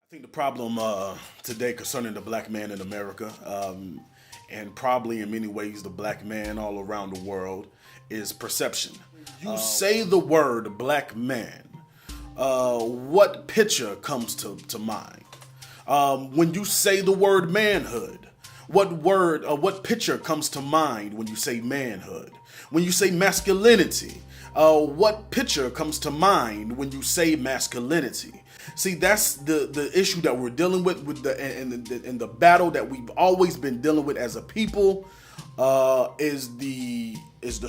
I think the problem today concerning the black man in America, and probably in many ways the black man all around the world, is perception. You say the word black man, what picture comes to mind? When you say the word manhood, what picture comes to mind when you say manhood? When you say masculinity, what picture comes to mind when you say masculinity? See, that's the issue that we're dealing with the battle that we've always been dealing with as a people, is the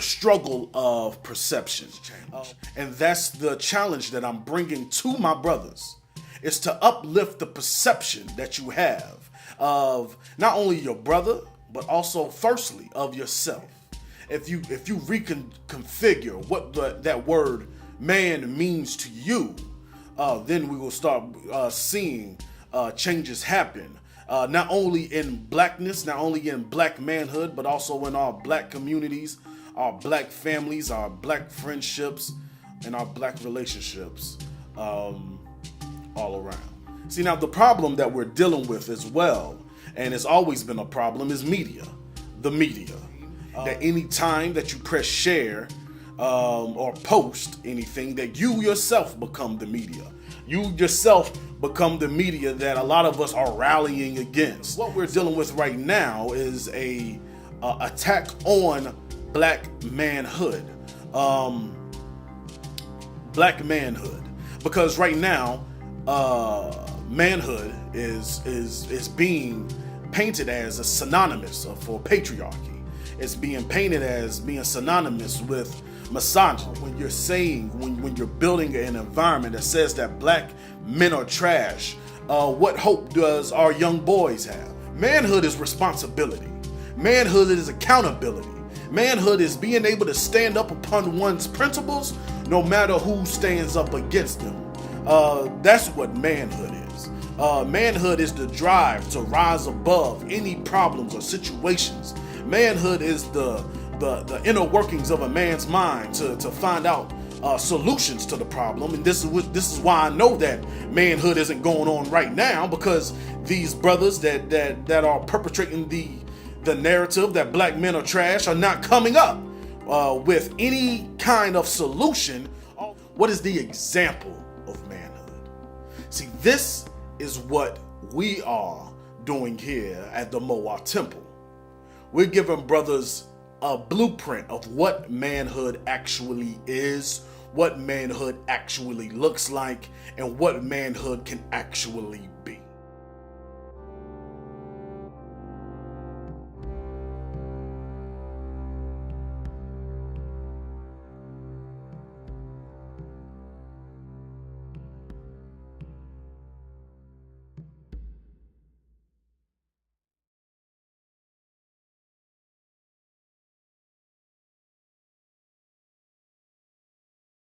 struggle of perception, and that's the challenge that I'm bringing to my brothers, is to uplift the perception that you have of not only your brother but also, firstly, of yourself. If you reconfigure what that word man means to you, then we will start seeing changes happen. Not only in blackness, not only in black manhood, but also in our black communities, our black families, our black friendships, and our black relationships all around. See, now the problem that we're dealing with as well, and it's always been a problem, is media. The media. That any time that you press share or post anything, that you yourself become the media. You yourself become the media that a lot of us are rallying against. What we're dealing with right now is a attack on black manhood. Black manhood. Because right now, manhood is being painted as a synonymous for patriarchy. It's being painted as being synonymous with misogyny. When you're saying, when you're building an environment that says that black men are trash, what hope does our young boys have? Manhood is responsibility. Manhood is accountability. Manhood is being able to stand up upon one's principles no matter who stands up against them. That's what manhood is. Manhood is the drive to rise above any problems or situations. Manhood is the inner workings of a man's mind to find out solutions to the problem. And this is why I know that manhood isn't going on right now, because these brothers that are perpetrating the narrative that black men are trash are not coming up with any kind of solution. What is the example of manhood? See, this is what we are doing here at the Mowa Temple. We're giving brothers a blueprint of what manhood actually is, what manhood actually looks like, and what manhood can actually be.